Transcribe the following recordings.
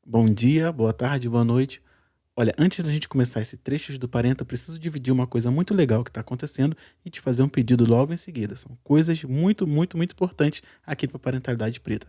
Bom dia, boa tarde, boa noite. Olha, antes da gente começar esse Trechos do Parenta, eu preciso dividir uma coisa muito legal que está acontecendo e te fazer um pedido logo em seguida. São coisas muito importantes aqui para Parentalidade Preta.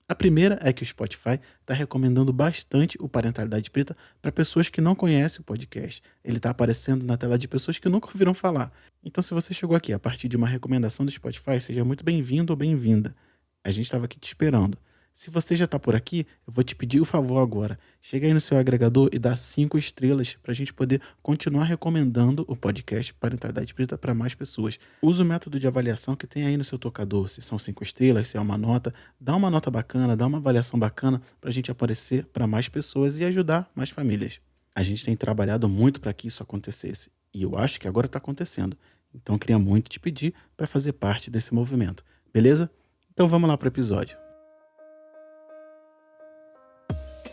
A primeira é que o Spotify está recomendando bastante o Parentalidade Preta para pessoas que não conhecem o podcast. Ele está aparecendo na tela de pessoas que nunca ouviram falar. Então, se você chegou aqui a partir de uma recomendação do Spotify, seja muito bem-vindo ou bem-vinda. A gente estava aqui te esperando. Se você já está por aqui, eu vou te pedir o favor agora. Chega aí no seu agregador e dá 5 estrelas para a gente poder continuar recomendando o podcast Parentalidade Preta para mais pessoas. Usa o método de avaliação que tem aí no seu tocador. Se são 5 estrelas, se é uma nota, dá uma nota bacana, dá uma avaliação bacana para a gente aparecer para mais pessoas e ajudar mais famílias. A gente tem trabalhado muito para que isso acontecesse e eu acho que agora está acontecendo. Então, eu queria muito te pedir para fazer parte desse movimento. Beleza? Então, vamos lá para o episódio.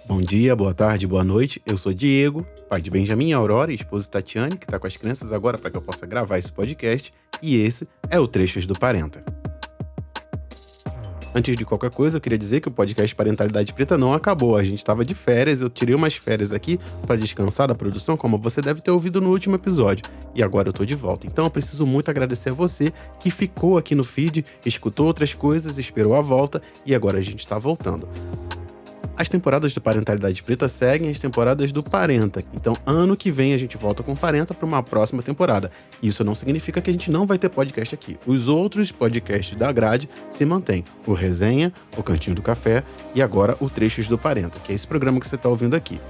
Bom dia, boa tarde, boa noite. Eu sou Diego, pai de Benjamin, Aurora e esposa Tatiane, que está com as crianças agora para que eu possa gravar esse podcast. E esse é o Trechos do Parenta. Antes de qualquer coisa, eu queria dizer que o podcast Parentalidade Preta não acabou. A gente estava de férias, eu tirei umas férias aqui para descansar da produção, como você deve ter ouvido no último episódio. E agora eu tô de volta. Então eu preciso muito agradecer a você que ficou aqui no feed, escutou outras coisas, esperou a volta e agora a gente está voltando. As temporadas do Parentalidade Preta seguem as temporadas do Parenta. Então, ano que vem a gente volta com o Parenta para uma próxima temporada. Isso não significa que a gente não vai ter podcast aqui. Os outros podcasts da grade se mantêm. O Resenha, o Cantinho do Café e agora o Trechos do Parenta, que é esse programa que você está ouvindo aqui.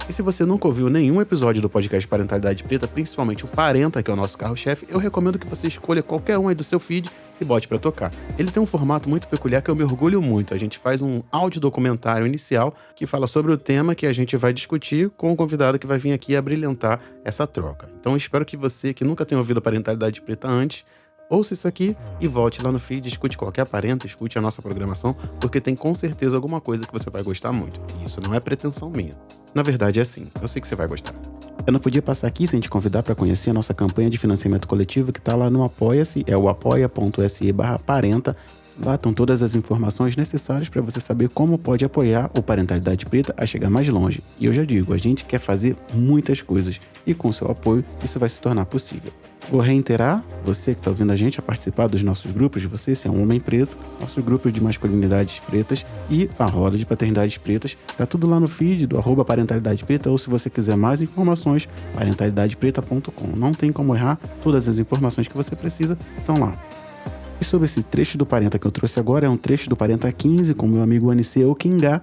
E se você nunca ouviu nenhum episódio do podcast Parentalidade Preta, principalmente o Parenta, que é o nosso carro-chefe, eu recomendo que você escolha qualquer um aí do seu feed e bote pra tocar. Ele tem um formato muito peculiar que eu me orgulho muito. A gente faz um audiodocumentário inicial que fala sobre o tema que a gente vai discutir com o convidado que vai vir aqui abrilhantar essa troca. Então eu espero que você, que nunca tenha ouvido a Parentalidade Preta antes, ouça isso aqui e volte lá no feed, escute qualquer parenta, escute a nossa programação, porque tem com certeza alguma coisa que você vai gostar muito. E isso não é pretensão minha. Na verdade é assim, eu sei que você vai gostar. Eu não podia passar aqui sem te convidar para conhecer a nossa campanha de financiamento coletivo que está lá no Apoia-se, é o apoia.se/parenta. Lá estão todas as informações necessárias para você saber como pode apoiar o Parentalidade Preta a chegar mais longe. E eu já digo, a gente quer fazer muitas coisas e com seu apoio isso vai se tornar possível. Vou reiterar, você que está ouvindo a gente, a participar dos nossos grupos de você, se é um homem preto, nossos grupos de masculinidades pretas e a roda de paternidades pretas. Tá tudo lá no feed do @Parentalidade Preta ou se você quiser mais informações, parentalidadepreta.com. Não tem como errar, todas as informações que você precisa estão lá. E sobre esse trecho do Parenta que eu trouxe agora, é um trecho do Parenta 15 com meu amigo Aniceu Kingá.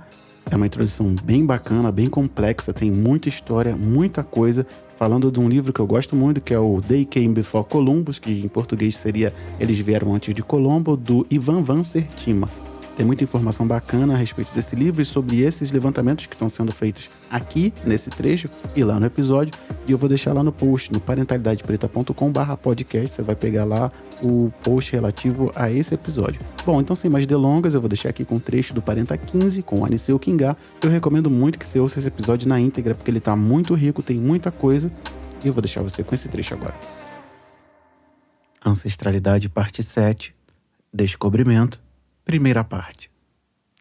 É uma introdução bem bacana, bem complexa, tem muita história, muita coisa, falando de um livro que eu gosto muito, que é o They Came Before Columbus, que em português seria Eles Vieram Antes de Colombo, do Ivan Van Sertima. Tem muita informação bacana a respeito desse livro e sobre esses levantamentos que estão sendo feitos aqui, nesse trecho, e lá no episódio. E eu vou deixar lá no post, no parentalidadepreta.com/podcast. Você vai pegar lá o post relativo a esse episódio. Bom, então sem mais delongas, eu vou deixar aqui com um trecho do Parenta 15, com o Aniceu Kingá. Eu recomendo muito que você ouça esse episódio na íntegra, porque ele tá muito rico, tem muita coisa. E eu vou deixar você com esse trecho agora. Ancestralidade, parte 7. Descobrimento. Primeira parte.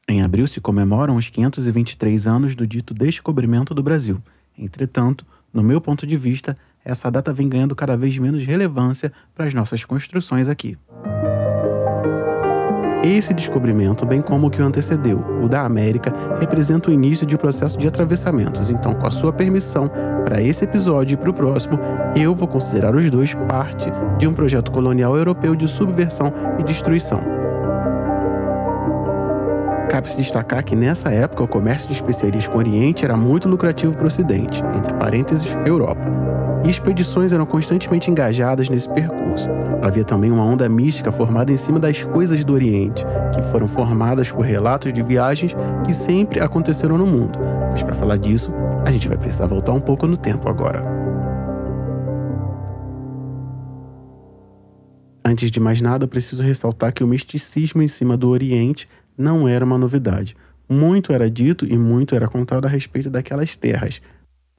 Em abril se comemoram os 523 anos do dito descobrimento do Brasil. Entretanto, no meu ponto de vista, essa data vem ganhando cada vez menos relevância para as nossas construções aqui. Esse descobrimento, bem como o que o antecedeu, o da América, representa o início de um processo de atravessamentos. Então, com a sua permissão, para esse episódio e para o próximo, eu vou considerar os dois parte de um projeto colonial europeu de subversão e destruição. Cabe-se destacar que nessa época o comércio de especiarias com o Oriente era muito lucrativo para o Ocidente, entre parênteses, Europa. E expedições eram constantemente engajadas nesse percurso. Havia também uma onda mística formada em cima das coisas do Oriente, que foram formadas por relatos de viagens que sempre aconteceram no mundo. Mas para falar disso, a gente vai precisar voltar um pouco no tempo agora. Antes de mais nada, eu preciso ressaltar que o misticismo em cima do Oriente não era uma novidade. Muito era dito e muito era contado a respeito daquelas terras.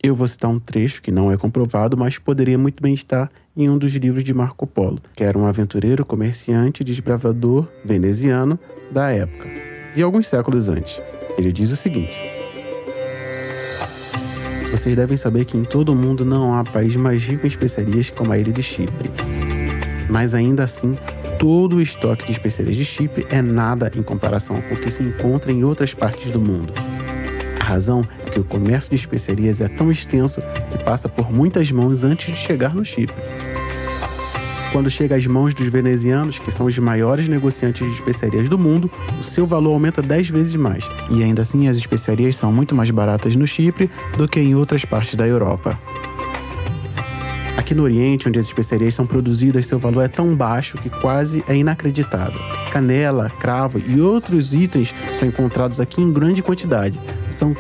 Eu vou citar um trecho que não é comprovado, mas poderia muito bem estar em um dos livros de Marco Polo, que era um aventureiro, comerciante e desbravador veneziano da época, de alguns séculos antes. Ele diz o seguinte: Vocês devem saber que em todo o mundo não há país mais rico em especiarias como a ilha de Chipre. Mas ainda assim, todo o estoque de especiarias de Chipre é nada em comparação com o que se encontra em outras partes do mundo. A razão é que o comércio de especiarias é tão extenso que passa por muitas mãos antes de chegar no Chipre. Quando chega às mãos dos venezianos, que são os maiores negociantes de especiarias do mundo, o seu valor aumenta 10 vezes mais. E ainda assim, as especiarias são muito mais baratas no Chipre do que em outras partes da Europa. Aqui no Oriente, onde as especiarias são produzidas, seu valor é tão baixo que quase é inacreditável. Canela, cravo e outros itens são encontrados aqui em grande quantidade. São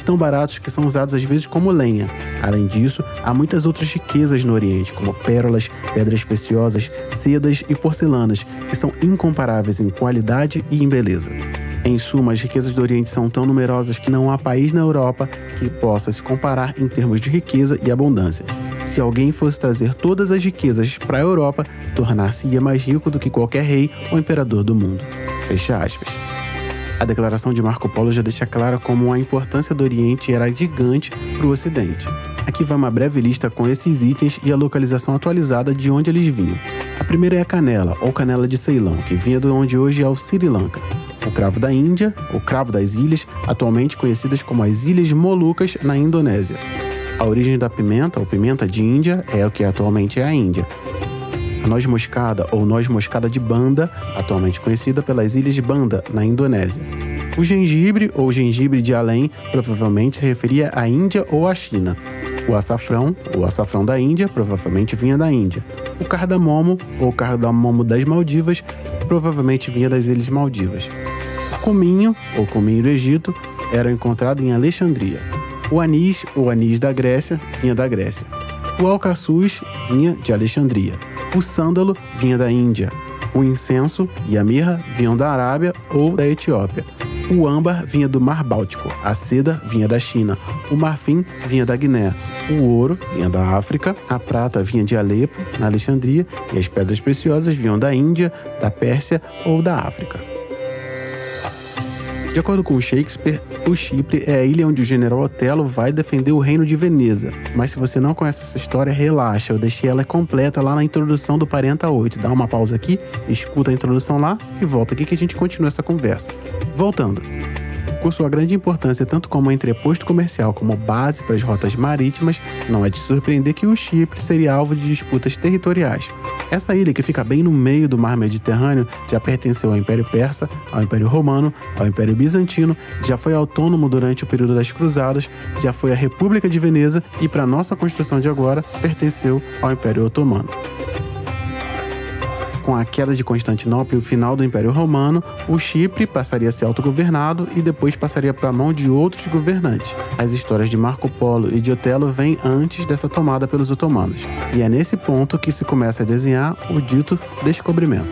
tão baratos que são usados às vezes como lenha. Além disso, há muitas outras riquezas no Oriente, como pérolas, pedras preciosas, sedas e porcelanas, que são incomparáveis em qualidade e em beleza. Em suma, as riquezas do Oriente são tão numerosas que não há país na Europa que possa se comparar em termos de riqueza e abundância. Se alguém fosse trazer todas as riquezas para a Europa, tornar-se-ia mais rico do que qualquer rei ou imperador do mundo. Fecha aspas. A declaração de Marco Polo já deixa clara como a importância do Oriente era gigante para o Ocidente. Aqui vai uma breve lista com esses itens e a localização atualizada de onde eles vinham. A primeira é a canela, ou canela de Ceilão, que vinha de onde hoje é o Sri Lanka. O cravo da Índia, o cravo das ilhas, atualmente conhecidas como as Ilhas Molucas, na Indonésia. A origem da pimenta, ou pimenta de Índia, é o que atualmente é a Índia. A noz moscada, ou noz moscada de Banda, atualmente conhecida pelas Ilhas de Banda, na Indonésia. O gengibre, ou gengibre de além, provavelmente se referia à Índia ou à China. O açafrão da Índia, provavelmente vinha da Índia. O cardamomo, ou cardamomo das Maldivas, provavelmente vinha das Ilhas Maldivas. O cominho, ou cominho do Egito, era encontrado em Alexandria. O anis, ou anis da Grécia, vinha da Grécia. O alcaçuz vinha de Alexandria. O sândalo vinha da Índia. O incenso e a mirra vinham da Arábia ou da Etiópia. O âmbar vinha do Mar Báltico. A seda vinha da China. O marfim vinha da Guiné. O ouro vinha da África. A prata vinha de Alepo, na Alexandria. E as pedras preciosas vinham da Índia, da Pérsia ou da África. De acordo com Shakespeare, o Chipre é a ilha onde o general Otelo vai defender o reino de Veneza. Mas se você não conhece essa história, relaxa, eu deixei ela completa lá na introdução do Parenta 8. Dá uma pausa aqui, escuta a introdução lá e volta aqui que a gente continua essa conversa. Voltando. Por sua grande importância, tanto como entreposto comercial como base para as rotas marítimas, não é de surpreender que o Chipre seria alvo de disputas territoriais. Essa ilha, que fica bem no meio do mar Mediterrâneo, já pertenceu ao Império Persa, ao Império Romano, ao Império Bizantino, já foi autônomo durante o período das Cruzadas, já foi a República de Veneza e, para nossa construção de agora, pertenceu ao Império Otomano. Com a queda de Constantinopla e o final do Império Romano, o Chipre passaria a ser autogovernado e depois passaria para a mão de outros governantes. As histórias de Marco Polo e de Otelo vêm antes dessa tomada pelos otomanos. E é nesse ponto que se começa a desenhar o dito descobrimento.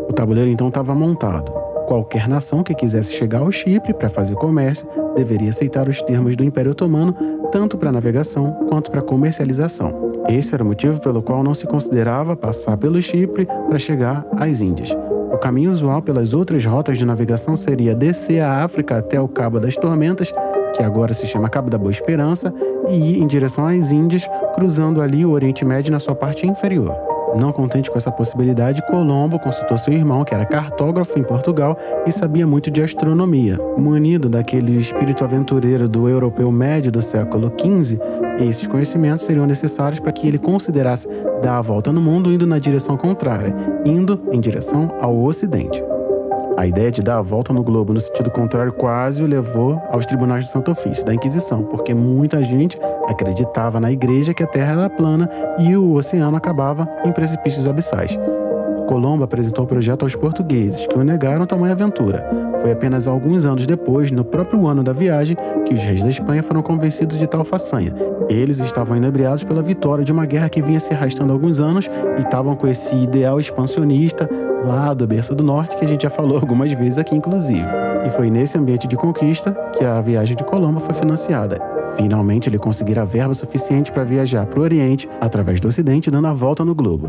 O tabuleiro então estava montado. Qualquer nação que quisesse chegar ao Chipre para fazer comércio deveria aceitar os termos do Império Otomano, tanto para navegação quanto para comercialização. Esse era o motivo pelo qual não se considerava passar pelo Chipre para chegar às Índias. O caminho usual pelas outras rotas de navegação seria descer a África até o Cabo das Tormentas, que agora se chama Cabo da Boa Esperança, e ir em direção às Índias, cruzando ali o Oriente Médio na sua parte inferior. Não contente com essa possibilidade, Colombo consultou seu irmão, que era cartógrafo em Portugal e sabia muito de astronomia. Munido daquele espírito aventureiro do europeu médio do século XV, esses conhecimentos seriam necessários para que ele considerasse dar a volta no mundo indo na direção contrária, indo em direção ao Ocidente. A ideia de dar a volta no globo no sentido contrário quase o levou aos tribunais do Santo Ofício, da Inquisição, porque muita gente acreditava na igreja que a Terra era plana e o oceano acabava em precipícios abissais. Colombo apresentou o projeto aos portugueses, que o negaram tamanha aventura. Foi apenas alguns anos depois, no próprio ano da viagem, que os reis da Espanha foram convencidos de tal façanha. Eles estavam inebriados pela vitória de uma guerra que vinha se arrastando há alguns anos e estavam com esse ideal expansionista lá do berço do norte, que a gente já falou algumas vezes aqui, inclusive. E foi nesse ambiente de conquista que a viagem de Colombo foi financiada. Finalmente, ele conseguira verba suficiente para viajar para o Oriente, através do Ocidente, dando a volta no globo.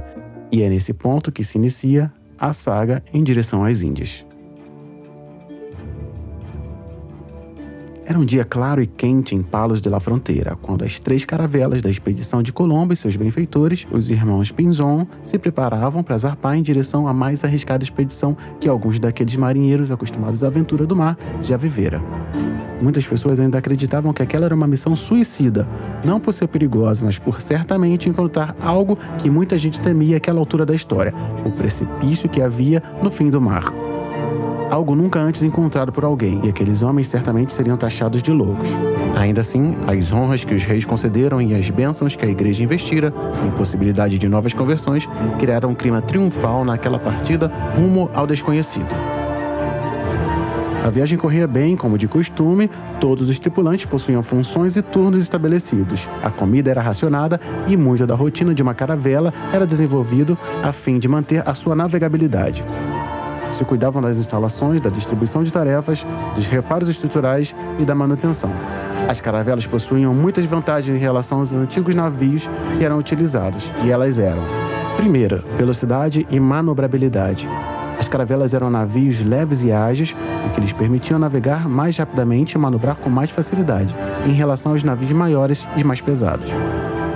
E é nesse ponto que se inicia a saga em direção às Índias. Era um dia claro e quente em Palos de la Fronteira, quando as 3 caravelas da expedição de Colombo e seus benfeitores, os irmãos Pinzon, se preparavam para zarpar em direção à mais arriscada expedição que alguns daqueles marinheiros acostumados à aventura do mar já viveram. Muitas pessoas ainda acreditavam que aquela era uma missão suicida, não por ser perigosa, mas por certamente encontrar algo que muita gente temia àquela altura da história, o precipício que havia no fim do mar. Algo nunca antes encontrado por alguém, e aqueles homens certamente seriam taxados de loucos. Ainda assim, as honras que os reis concederam e as bênçãos que a igreja investira, a impossibilidade de novas conversões, criaram um clima triunfal naquela partida rumo ao desconhecido. A viagem corria bem, como de costume, todos os tripulantes possuíam funções e turnos estabelecidos. A comida era racionada e muita da rotina de uma caravela era desenvolvido a fim de manter a sua navegabilidade. Se cuidavam das instalações, da distribuição de tarefas, dos reparos estruturais e da manutenção. As caravelas possuíam muitas vantagens em relação aos antigos navios que eram utilizados, e elas eram: primeira, velocidade e manobrabilidade. As caravelas eram navios leves e ágeis, o que lhes permitiam navegar mais rapidamente e manobrar com mais facilidade, em relação aos navios maiores e mais pesados.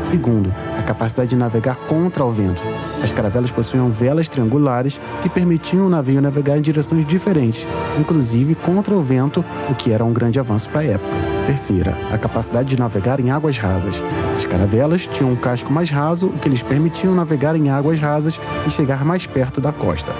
Segundo, a capacidade de navegar contra o vento. As caravelas possuíam velas triangulares que permitiam o navio navegar em direções diferentes, inclusive contra o vento, o que era um grande avanço para a época. Terceira, a capacidade de navegar em águas rasas. As caravelas tinham um casco mais raso, o que lhes permitiam navegar em águas rasas e chegar mais perto da costa.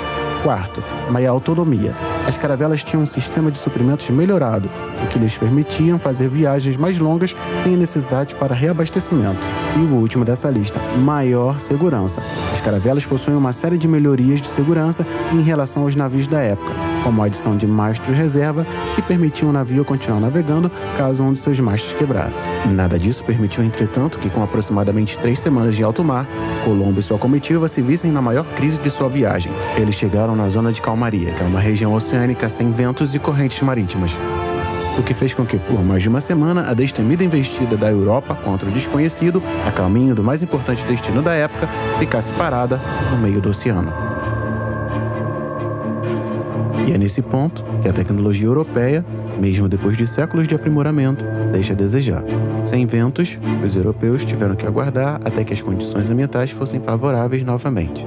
Quarto, maior autonomia. As caravelas tinham um sistema de suprimentos melhorado, o que lhes permitiam fazer viagens mais longas sem necessidade para reabastecimento. E o último dessa lista, maior segurança. As caravelas possuem uma série de melhorias de segurança em relação aos navios da época, como a adição de mastros de reserva que permitiam o navio continuar navegando caso um de seus mastros quebrasse. Nada disso permitiu, entretanto, que com aproximadamente 3 semanas de alto mar, Colombo e sua comitiva se vissem na maior crise de sua viagem. Eles chegaram na zona de calmaria, que é uma região oceânica sem ventos e correntes marítimas, o que fez com que, por mais de uma semana, a destemida investida da Europa contra o desconhecido, a caminho do mais importante destino da época, ficasse parada no meio do oceano. E é nesse ponto que a tecnologia europeia, mesmo depois de séculos de aprimoramento, deixa a desejar. Sem ventos, os europeus tiveram que aguardar até que as condições ambientais fossem favoráveis novamente.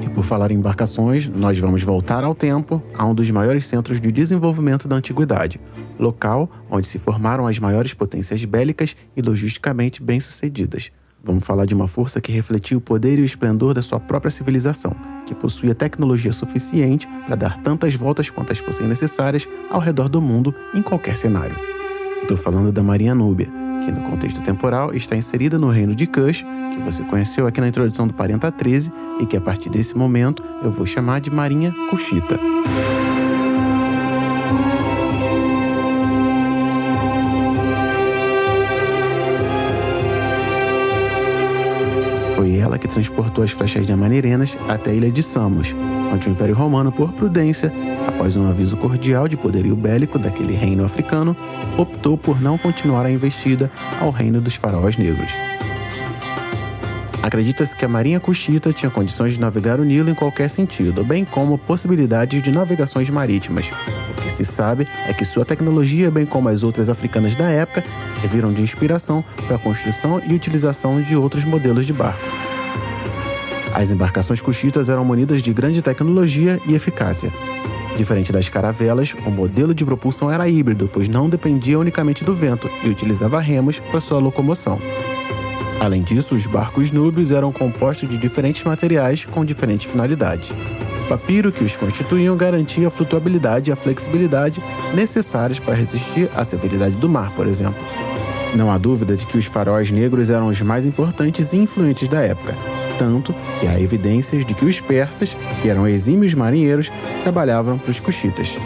E por falar em embarcações, nós vamos voltar ao tempo, a um dos maiores centros de desenvolvimento da antiguidade, local onde se formaram as maiores potências bélicas e logisticamente bem-sucedidas. Vamos falar de uma força que refletia o poder e o esplendor da sua própria civilização, que possuía tecnologia suficiente para dar tantas voltas quantas fossem necessárias ao redor do mundo em qualquer cenário. Estou falando da Marinha Núbia, que no contexto temporal está inserida no reino de Kush, que você conheceu aqui na introdução do Parenta 13 e que a partir desse momento eu vou chamar de Marinha Kushita. Foi ela que transportou as flechas de Amaneirenas até a ilha de Samos, onde o Império Romano, por prudência, após um aviso cordial de poderio bélico daquele reino africano, optou por não continuar a investida ao reino dos faraós negros. Acredita-se que a Marinha Kushita tinha condições de navegar o Nilo em qualquer sentido, bem como possibilidades de navegações marítimas. O que se sabe é que sua tecnologia, bem como as outras africanas da época, serviram de inspiração para a construção e utilização de outros modelos de barco. As embarcações kushitas eram munidas de grande tecnologia e eficácia. Diferente das caravelas, o modelo de propulsão era híbrido, pois não dependia unicamente do vento e utilizava remos para sua locomoção. Além disso, os barcos núbios eram compostos de diferentes materiais com diferentes finalidades. O papiro que os constituíam garantia a flutuabilidade e a flexibilidade necessárias para resistir à severidade do mar, por exemplo. Não há dúvida de que os faraós negros eram os mais importantes e influentes da época, tanto que há evidências de que os persas, que eram exímios marinheiros, trabalhavam para os kushitas.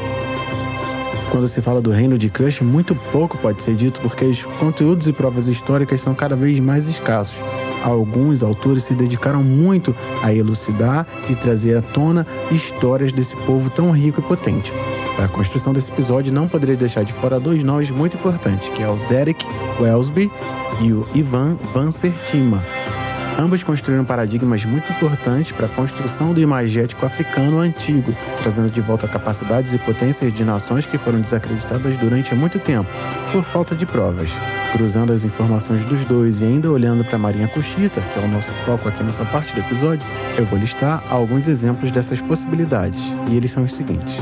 Quando se fala do reino de Kush, muito pouco pode ser dito porque os conteúdos e provas históricas são cada vez mais escassos. Alguns autores se dedicaram muito a elucidar e trazer à tona histórias desse povo tão rico e potente. Para a construção desse episódio, não poderia deixar de fora 2 nomes muito importantes, que é o Derek Welsby e o Ivan Van Sertima. Ambos construíram paradigmas muito importantes para a construção do imagético africano antigo, trazendo de volta capacidades e potências de nações que foram desacreditadas durante muito tempo, por falta de provas. Cruzando as informações dos dois e ainda olhando para a Marinha Kushita, que é o nosso foco aqui nessa parte do episódio, eu vou listar alguns exemplos dessas possibilidades, e eles são os seguintes.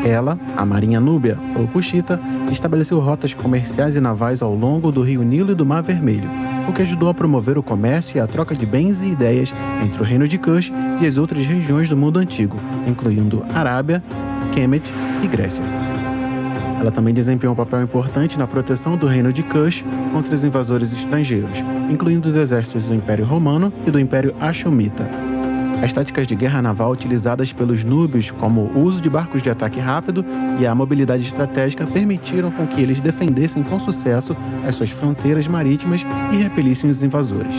Ela, a Marinha Núbia, ou Kushita, estabeleceu rotas comerciais e navais ao longo do Rio Nilo e do Mar Vermelho, o que ajudou a promover o comércio e a troca de bens e ideias entre o Reino de Kush e as outras regiões do mundo antigo, incluindo Arábia, Kemet e Grécia. Ela também desempenhou um papel importante na proteção do Reino de Kush contra os invasores estrangeiros, incluindo os exércitos do Império Romano e do Império Axumita. As táticas de guerra naval utilizadas pelos núbios, como o uso de barcos de ataque rápido e a mobilidade estratégica, permitiram com que eles defendessem com sucesso as suas fronteiras marítimas e repelissem os invasores.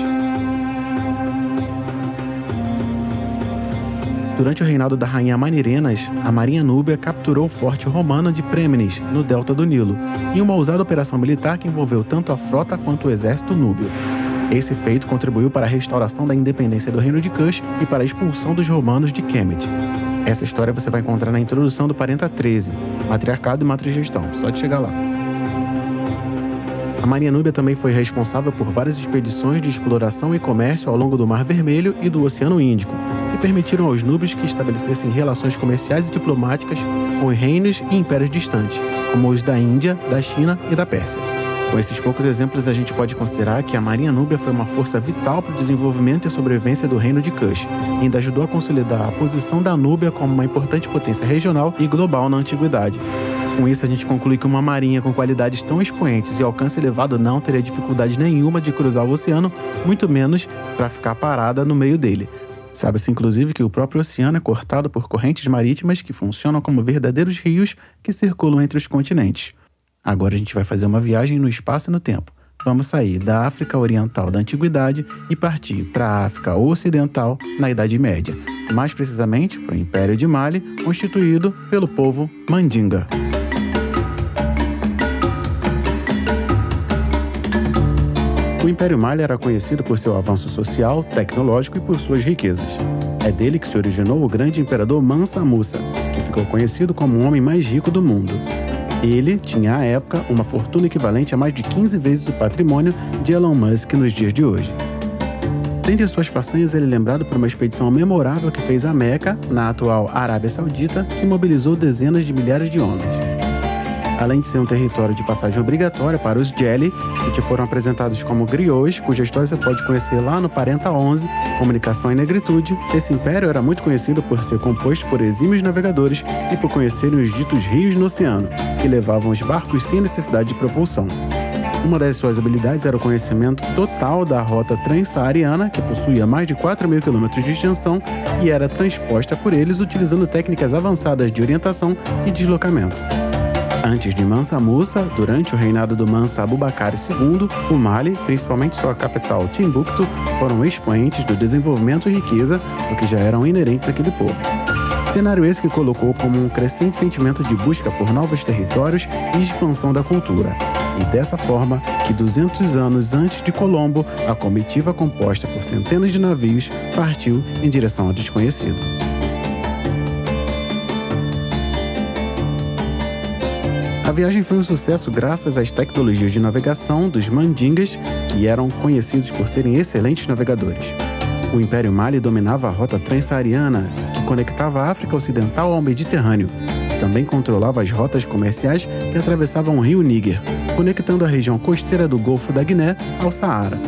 Durante o reinado da rainha Manirenas, a Marinha Núbia capturou o forte romano de Prêmenes, no delta do Nilo, em uma ousada operação militar que envolveu tanto a frota quanto o exército núbio. Esse feito contribuiu para a restauração da independência do Reino de Kush e para a expulsão dos romanos de Kemet. Essa história você vai encontrar na introdução do Parenta 13, Matriarcado e Matrigestão, só de chegar lá. A Marinha Núbia também foi responsável por várias expedições de exploração e comércio ao longo do Mar Vermelho e do Oceano Índico, que permitiram aos núbios que estabelecessem relações comerciais e diplomáticas com reinos e impérios distantes, como os da Índia, da China e da Pérsia. Com esses poucos exemplos, a gente pode considerar que a Marinha Núbia foi uma força vital para o desenvolvimento e a sobrevivência do Reino de Kush, e ainda ajudou a consolidar a posição da Núbia como uma importante potência regional e global na antiguidade. Com isso, a gente conclui que uma marinha com qualidades tão expoentes e alcance elevado não teria dificuldade nenhuma de cruzar o oceano, muito menos para ficar parada no meio dele. Sabe-se, inclusive, que o próprio oceano é cortado por correntes marítimas que funcionam como verdadeiros rios que circulam entre os continentes. Agora a gente vai fazer uma viagem no espaço e no tempo. Vamos sair da África Oriental da Antiguidade e partir para a África Ocidental na Idade Média. Mais precisamente, para o Império de Mali, constituído pelo povo Mandinga. O Império Mali era conhecido por seu avanço social, tecnológico e por suas riquezas. É dele que se originou o grande imperador Mansa Musa, que ficou conhecido como o homem mais rico do mundo. Ele tinha, à época, uma fortuna equivalente a mais de 15 vezes o patrimônio de Elon Musk nos dias de hoje. Dentre suas façanhas, ele é lembrado por uma expedição memorável que fez a Meca, na atual Arábia Saudita, que mobilizou dezenas de milhares de homens. Além de ser um território de passagem obrigatória para os Jeli, que te foram apresentados como griots, cuja história você pode conhecer lá no Parenta 11, Comunicação e Negritude, esse império era muito conhecido por ser composto por exímios navegadores e por conhecerem os ditos rios no oceano, que levavam os barcos sem necessidade de propulsão. Uma das suas habilidades era o conhecimento total da rota transsaariana, que possuía mais de 4.000 quilômetros de extensão e era transposta por eles utilizando técnicas avançadas de orientação e deslocamento. Antes de Mansa Musa, durante o reinado do Mansa Abubakar II, o Mali, principalmente sua capital Timbuktu, foram expoentes do desenvolvimento e riqueza, o que já eram inerentes àquele povo. Cenário esse que colocou como um crescente sentimento de busca por novos territórios e expansão da cultura. E dessa forma, que 200 anos antes de Colombo, a comitiva composta por centenas de navios partiu em direção ao desconhecido. A viagem foi um sucesso graças às tecnologias de navegação dos Mandingas, que eram conhecidos por serem excelentes navegadores. O Império Mali dominava a rota transsaariana, que conectava a África Ocidental ao Mediterrâneo. Também controlava as rotas comerciais que atravessavam o rio Níger, conectando a região costeira do Golfo da Guiné ao Saara.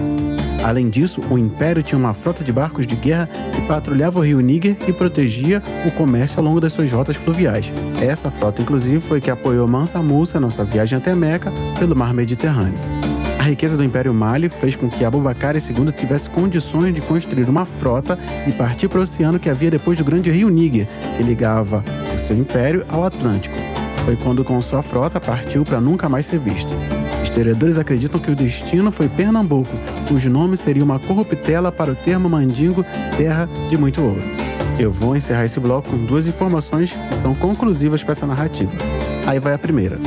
Além disso, o Império tinha uma frota de barcos de guerra que patrulhava o rio Níger e protegia o comércio ao longo das suas rotas fluviais. Essa frota, inclusive, foi que apoiou Mansa Musa na sua viagem até Meca pelo mar Mediterrâneo. A riqueza do Império Mali fez com que Abubakar II tivesse condições de construir uma frota e partir para o oceano que havia depois do grande rio Níger, que ligava o seu império ao Atlântico. Foi quando, com sua frota, partiu para nunca mais ser visto. Historiadores acreditam que o destino foi Pernambuco, cujo nome seria uma corruptela para o termo mandingo, terra de muito ouro. Eu vou encerrar esse bloco com duas informações que são conclusivas para essa narrativa. Aí vai a primeira.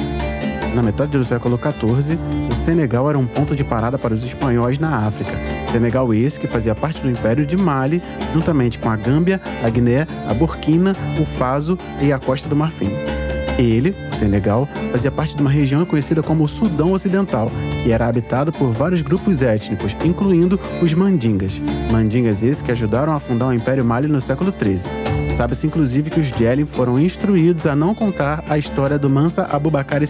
Na metade do século XIV, o Senegal era um ponto de parada para os espanhóis na África, Senegal esse que fazia parte do Império de Mali, juntamente com a Gâmbia, a Guiné, a Burkina, o Faso e a Costa do Marfim. Ele, o Senegal, fazia parte de uma região conhecida como o Sudão Ocidental, que era habitado por vários grupos étnicos, incluindo os Mandingas. Mandingas esses que ajudaram a fundar o Império Mali no século XIII. Sabe-se inclusive que os Djelin foram instruídos a não contar a história do Mansa Abubakar II.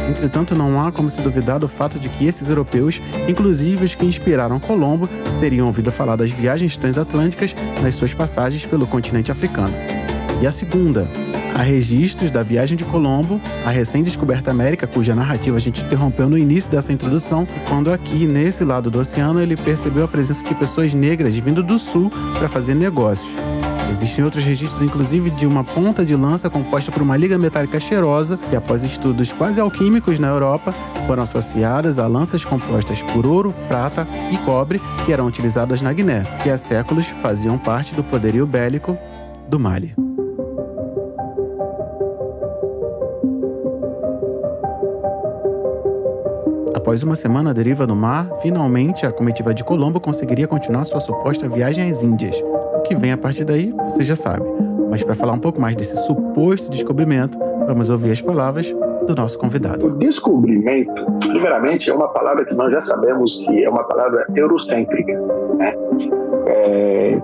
Entretanto, não há como se duvidar do fato de que esses europeus, inclusive os que inspiraram Colombo, teriam ouvido falar das viagens transatlânticas nas suas passagens pelo continente africano. E a segunda? Há registros da viagem de Colombo, a recém-descoberta América, cuja narrativa a gente interrompeu no início dessa introdução, quando aqui, nesse lado do oceano, ele percebeu a presença de pessoas negras vindo do sul para fazer negócios. Existem outros registros, inclusive, de uma ponta de lança composta por uma liga metálica cheirosa que, após estudos quase alquímicos na Europa, foram associadas a lanças compostas por ouro, prata e cobre que eram utilizadas na Guiné, que há séculos faziam parte do poderio bélico do Mali. Após uma semana à deriva no mar, finalmente a comitiva de Colombo conseguiria continuar sua suposta viagem às Índias. O que vem a partir daí, você já sabe. Mas para falar um pouco mais desse suposto descobrimento, vamos ouvir as palavras do nosso convidado. O descobrimento, primeiramente, é uma palavra que nós já sabemos que é uma palavra eurocêntrica, né?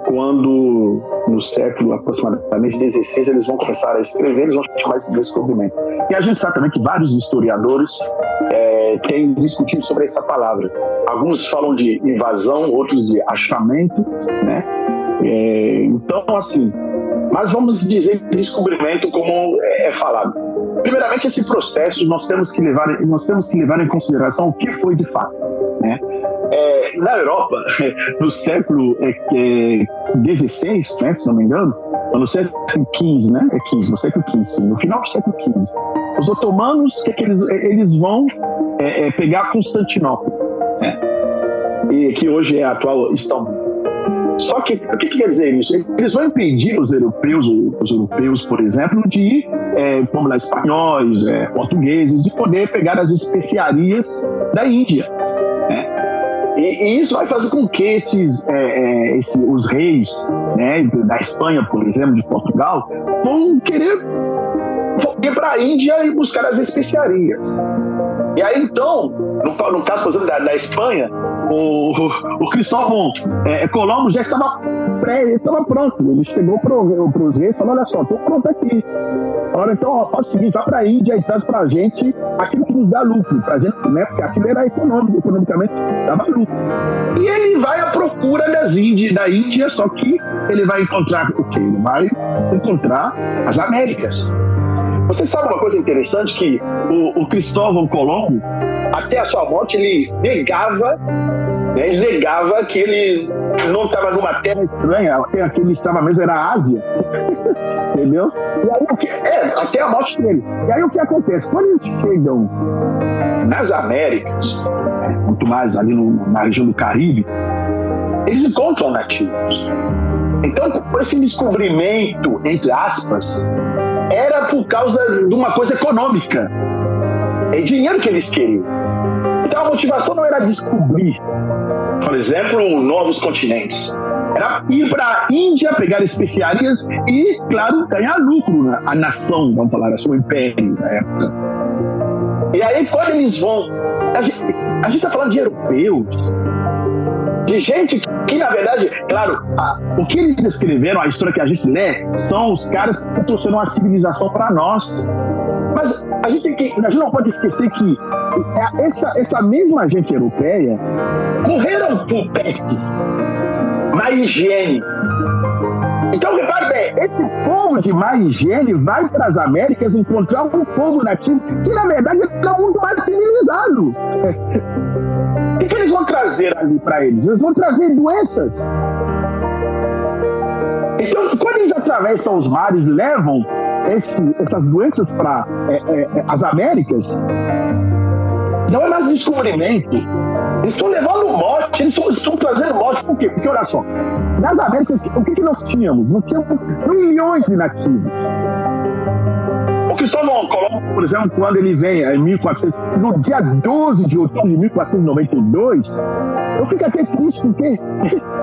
Quando, no século aproximadamente XVI, eles vão começar a escrever, eles vão chamar isso de descobrimento. E a gente sabe também que vários historiadores têm discutido sobre essa palavra. Alguns falam de invasão, outros de achamento, né? Então, assim, mas vamos dizer descobrimento como é falado. Primeiramente, esse processo nós temos que levar em consideração o que foi de fato, né? Na Europa, no século XVI, né, se não me engano, no século XV, né? No século XV, no final do século XV, os otomanos, eles vão pegar Constantinopla, né? E que hoje é a atual Istambul. Só que o que quer dizer isso? Eles vão impedir os europeus, por exemplo, de vamos lá, espanhóis, portugueses, de poder pegar as especiarias da Índia, né? E isso vai fazer com que os reis, né, da Espanha, por exemplo, de Portugal, vão querer ir para a Índia e buscar as especiarias. E aí, então, no caso, por exemplo, da Espanha, o Cristóvão Colombo já estava pronto. Ele chegou para os reis e falou: olha só, estou pronto aqui. Agora, então, faz o seguinte, vai para a Índia e traz para a gente aquilo que nos dá lucro, para a gente, né? Porque aquilo era economicamente dava lucro. E ele vai à procura da Índia, só que ele vai encontrar o quê? Ele vai encontrar as Américas. Você sabe uma coisa interessante, que o Cristóvão Colombo, até a sua morte, ele negava que ele não estava numa terra estranha, a que ele estava mesmo era a Ásia, entendeu? E aí, até a morte dele. E aí o que acontece? Quando eles chegam nas Américas, muito mais ali na região do Caribe, eles encontram nativos. Então, esse descobrimento, entre aspas, era por causa de uma coisa econômica. É dinheiro que eles queriam. Então a motivação não era descobrir, por exemplo, novos continentes. Era ir para a Índia, pegar especiarias e, claro, ganhar lucro a nação, vamos falar assim, o império na época. E aí, quando eles vão... A gente está falando de europeus, de gente que, na verdade, claro, o que eles escreveram, a história que a gente lê, são os caras que trouxeram uma civilização para nós. Mas a gente não pode esquecer que essa mesma gente europeia morreram por pestes, má higiene. Então, repare bem, esse povo de má higiene vai para as Américas encontrar um povo nativo que, na verdade, é muito mais civilizado. O que eles vão trazer ali para eles? Eles vão trazer doenças. Então, quando eles atravessam os mares, levam essas doenças para as Américas, não é mais descobrimento. Eles estão levando morte, eles estão trazendo morte. Por quê? Porque, olha só, nas Américas, o que nós tínhamos? Nós tínhamos milhões de nativos. O Cristóvão Colombo, por exemplo, quando ele vem em 1400, no dia 12 de outubro de 1492, eu fico até triste porque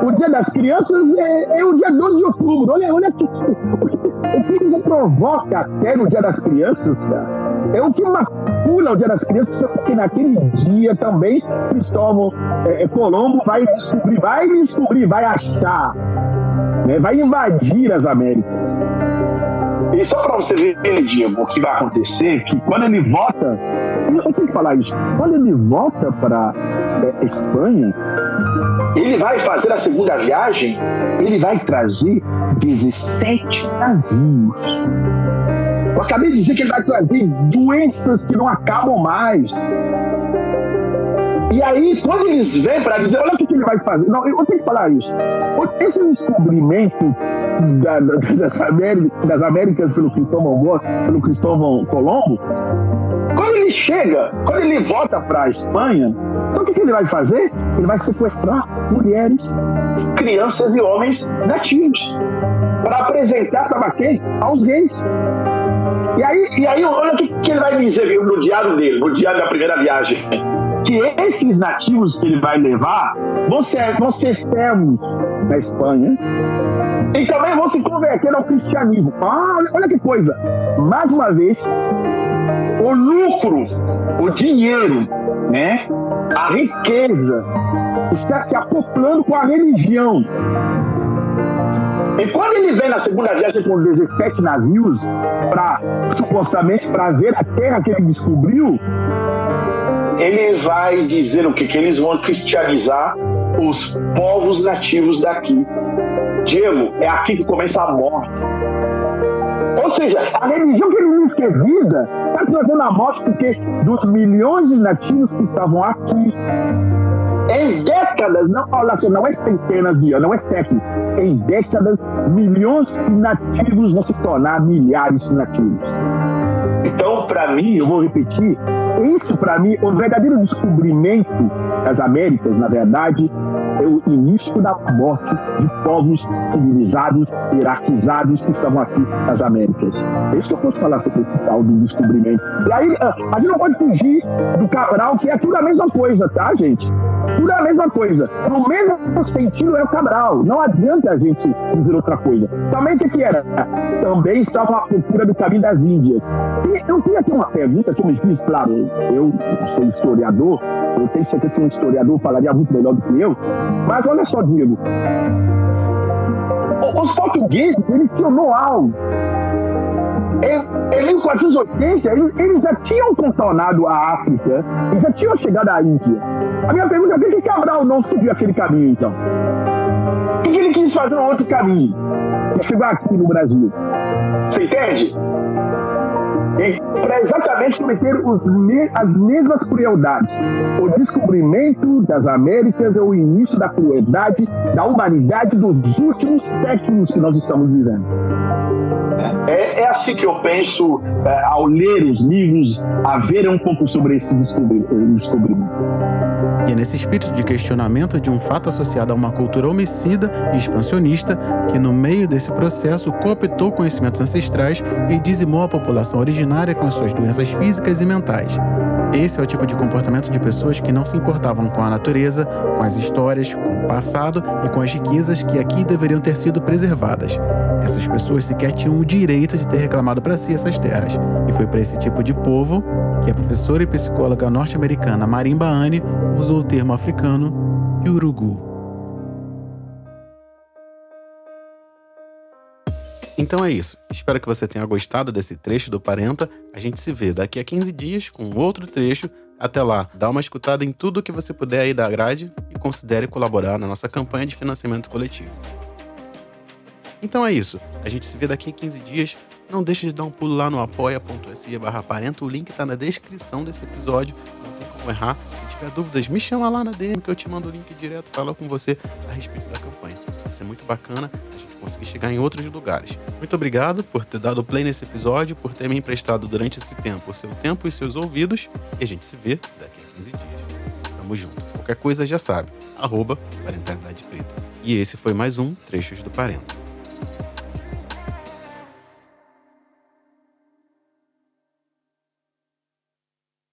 o Dia das Crianças é o dia 12 de outubro. Olha o que ele provoca até no Dia das Crianças, cara. É o que macula o Dia das Crianças, porque naquele dia também Cristóvão Colombo vai descobrir, vai achar, né, vai invadir as Américas. E só para você ver, Diego, o que vai acontecer, que quando ele volta, eu tenho que falar isso, quando ele volta para Espanha, ele vai fazer a segunda viagem, ele vai trazer 17 navios. Eu acabei de dizer que ele vai trazer doenças que não acabam mais. E aí, quando eles vêm para dizer, olha o que ele vai fazer. Não, eu tenho que falar isso. Esse descobrimento das Américas pelo Cristóvão Colombo, quando ele chega, quando ele volta para a Espanha, sabe o que ele vai fazer? Ele vai sequestrar mulheres, crianças e homens nativos para apresentar, sabe a quem? Aos reis. E aí olha o que ele vai dizer no diário dele, no diário da primeira viagem. Que esses nativos que ele vai levar vão ser servos na Espanha e também vão se converter ao cristianismo. Olha que coisa! Mais uma vez, o lucro, o dinheiro, né? A riqueza está se acoplando com a religião. E quando ele vem na segunda viagem com 17 navios, supostamente para ver a terra que ele descobriu, ele vai dizer o quê? Que eles vão cristianizar os povos nativos daqui. Diego, é aqui que começa a morte. Ou seja, a religião que ele diz que é vida está trazendo a morte porque dos milhões de nativos que estavam aqui, em décadas, não é centenas de anos, não é séculos, em décadas, milhões de nativos vão se tornar milhares de nativos. Então, para mim, eu vou repetir, isso para mim, o verdadeiro descobrimento das Américas, na verdade, é o início da morte de povos civilizados, hierarquizados que estavam aqui nas Américas. É isso que eu posso falar sobre esse tal do descobrimento. E aí, a gente não pode fugir do Cabral, que é tudo a mesma coisa, tá, gente? Tudo é a mesma coisa. No mesmo sentido é o Cabral. Não adianta a gente dizer outra coisa. Também o que era? Também estavam à procura do caminho das Índias. E eu queria ter uma pergunta que eu me fiz, claro, eu sou historiador, eu tenho certeza que um historiador falaria muito melhor do que eu, mas olha só, Diego, os portugueses, eles tinham know-how. Em 1480, eles já tinham contornado a África, eles já tinham chegado à Índia. A minha pergunta é por que Cabral não seguiu aquele caminho, então? Por que ele quis fazer um outro caminho e chegar aqui no Brasil? Você entende? Para exatamente cometer as mesmas crueldades. O descobrimento das Américas é o início da crueldade da humanidade dos últimos séculos que nós estamos vivendo. É assim que eu penso ao ler os livros, a ver um pouco sobre esse descobrimento. E é nesse espírito de questionamento de um fato associado a uma cultura homicida e expansionista que, no meio desse processo, cooptou conhecimentos ancestrais e dizimou a população originária com as suas doenças físicas e mentais. Esse é o tipo de comportamento de pessoas que não se importavam com a natureza, com as histórias, com o passado e com as riquezas que aqui deveriam ter sido preservadas. Essas pessoas sequer tinham o direito de ter reclamado para si essas terras. E foi para esse tipo de povo que a professora e psicóloga norte-americana Marimba Anne usou o termo africano Yurugu. Então é isso. Espero que você tenha gostado desse trecho do Parenta. A gente se vê daqui a 15 dias com outro trecho. Até lá, dá uma escutada em tudo que você puder aí da grade e considere colaborar na nossa campanha de financiamento coletivo. Então é isso. A gente se vê daqui a 15 dias. Não deixe de dar um pulo lá no apoia.se/Parenta. O link tá na descrição desse episódio. Não tem como errar. Se tiver dúvidas, me chama lá na DM que eu te mando o link direto, falo com você a respeito da campanha. Vai ser muito bacana a gente conseguir chegar em outros lugares. Muito obrigado por ter dado play nesse episódio, por ter me emprestado durante esse tempo o seu tempo e seus ouvidos. E a gente se vê daqui a 15 dias. Tamo junto. Qualquer coisa já sabe. @Parentalidade Preta. E esse foi mais um Trechos do Parenta.